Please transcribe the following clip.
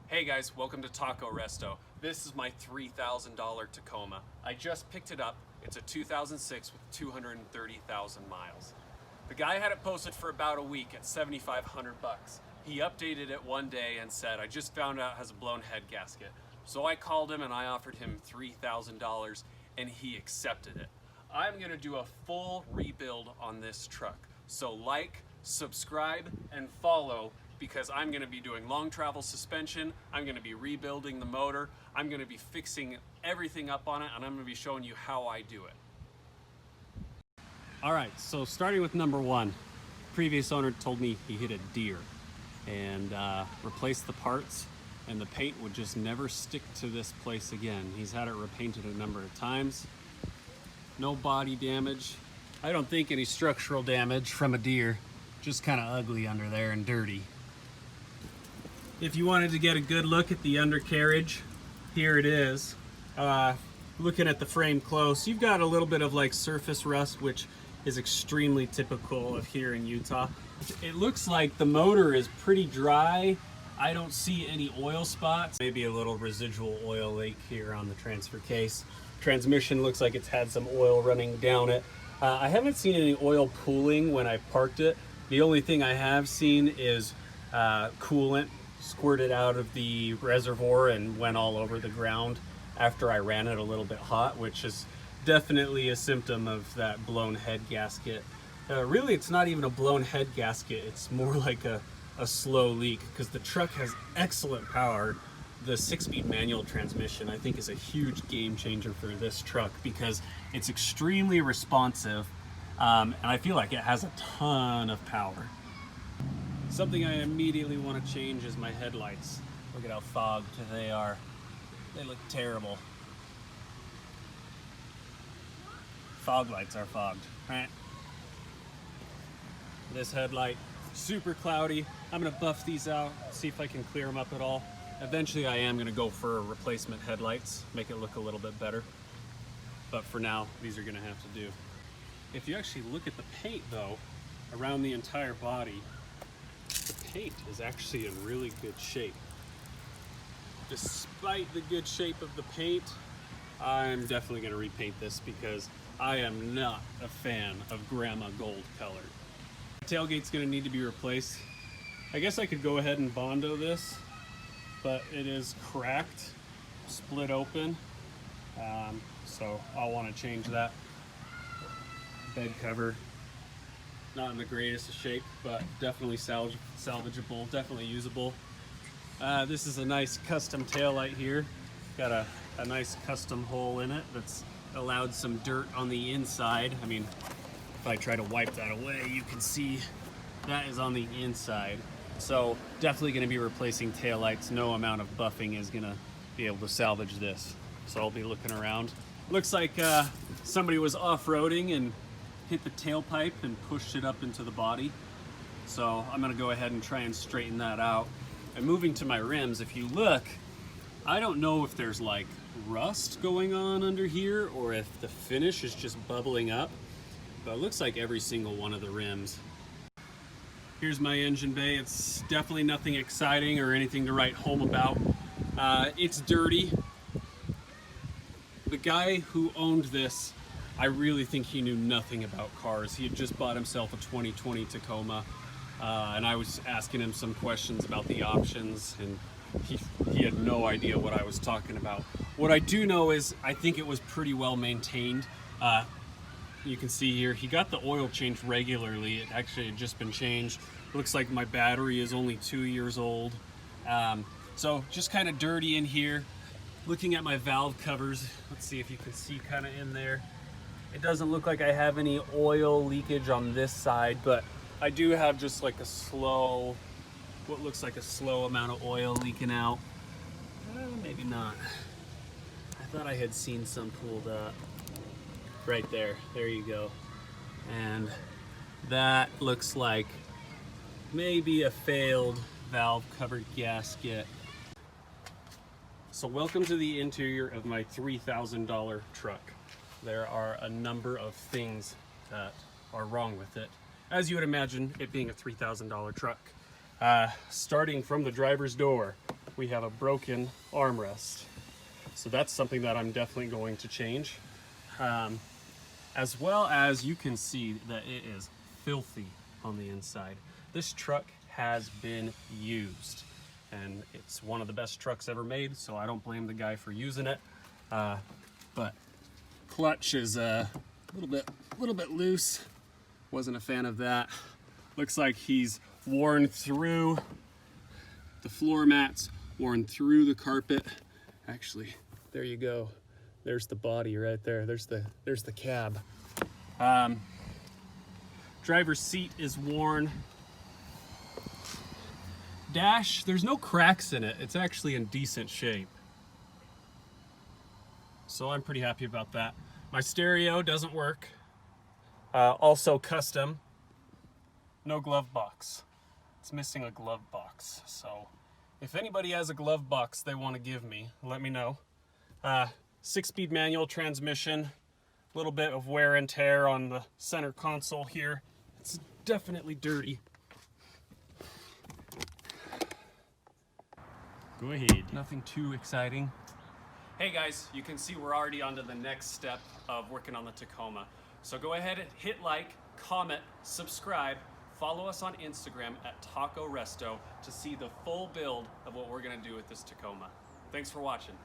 Hey guys, welcome to Taco Resto. This is my $3,000 Tacoma. I just picked it up. It's a 2006 with 230,000 miles. The guy had it posted for about a week at 7,500 bucks. He updated it one day and said, I just found out it has a blown head gasket. So I called him and I offered him $3,000 and he accepted it. I'm gonna do a full rebuild on this truck. So like, subscribe, and follow, because I'm going to be doing long travel suspension, I'm going to be rebuilding the motor, I'm going to be fixing everything up on it, and I'm going to be showing you how I do it. Alright, so starting with number one, previous owner told me he hit a deer and replaced the parts, and the paint would just never stick to this place again. He's had it repainted a number of times. No body damage. I don't think any structural damage from a deer, just kind of ugly under there and dirty. If you wanted to get a good look at the undercarriage, here it is. Looking at the frame close, you've got a little bit of like surface rust, which is extremely typical of here in Utah. It looks like the motor is pretty dry. I don't see any oil spots. Maybe a little residual oil leak here on the transfer case. Transmission looks like it's had some oil running down it. I haven't seen any oil pooling when I parked it. The only thing I have seen is coolant squirted out of the reservoir and went all over the ground after I ran it a little bit hot, which is definitely a symptom of that blown head gasket. Really, it's not even a blown head gasket. It's more like a slow leak, because the truck has excellent power. The 6-speed manual transmission, I think, is a huge game changer for this truck because it's extremely responsive, and I feel like it has a ton of power. Something I immediately want to change is my headlights. Look at how fogged they are. They look terrible. Fog lights are fogged, right? This headlight, super cloudy. I'm gonna buff these out, see if I can clear them up at all. Eventually I am gonna go for replacement headlights, make it look a little bit better. But for now, these are gonna have to do. If you actually look at the paint though, around the entire body, the paint is actually in really good shape. Despite the good shape of the paint, I'm definitely gonna repaint this because I am not a fan of grandma gold color. Tailgate's gonna need to be replaced. I guess I could go ahead and Bondo this, but it is cracked, split open, so I'll want to change that. Bed cover, not in the greatest of shape, but definitely salvageable, definitely usable. This is a nice custom taillight here. Got a nice custom hole in it that's allowed some dirt on the inside. I mean, if I try to wipe that away, you can see that is on the inside. So definitely going to be replacing taillights. No amount of buffing is going to be able to salvage this. So I'll be looking around. Looks like somebody was off-roading and hit the tailpipe and pushed it up into the body. So I'm going to go ahead and try and straighten that out. And moving to my rims, if you look, I don't know if there's like rust going on under here or if the finish is just bubbling up, but it looks like every single one of the rims. Here's my engine bay. It's definitely nothing exciting or anything to write home about. It's dirty. The guy who owned this, I really think he knew nothing about cars. He had just bought himself a 2020 Tacoma, and I was asking him some questions about the options, and he had no idea what I was talking about. What I do know is I think it was pretty well maintained. You can see here, he got the oil changed regularly. It actually had just been changed. Looks like my battery is only 2 years old. So just kind of dirty in here. Looking at my valve covers, let's see if you can see kind of in there. It doesn't look like I have any oil leakage on this side, but I do have just like a slow, what looks like a slow amount of oil leaking out. Maybe not. I thought I had seen some pulled up. Right there, there you go. And that looks like maybe a failed valve cover gasket. So welcome to the interior of my $3,000 truck. There are a number of things that are wrong with it. As you would imagine, it being a $3,000 truck. Starting from the driver's door, we have a broken armrest. So that's something that I'm definitely going to change. As well as you can see that it is filthy on the inside. This truck has been used, and it's one of the best trucks ever made, so I don't blame the guy for using it. But clutch is a little bit loose. Wasn't a fan of that. Looks like he's worn through the floor mats, worn through the carpet. Actually, there you go. There's the body right there. There's the cab. Driver's seat is worn. Dash, there's no cracks in it. It's actually in decent shape. So I'm pretty happy about that. My stereo doesn't work. Also custom. No glove box. It's missing a glove box. So if anybody has a glove box they want to give me, let me know. 6-speed manual transmission. A little bit of wear and tear on the center console here. It's definitely dirty. Go ahead. Nothing too exciting. Hey guys, you can see we're already on to the next step of working on the Tacoma. So go ahead and hit like, comment, subscribe, follow us on Instagram at Taco Resto to see the full build of what we're gonna do with this Tacoma. Thanks for watching.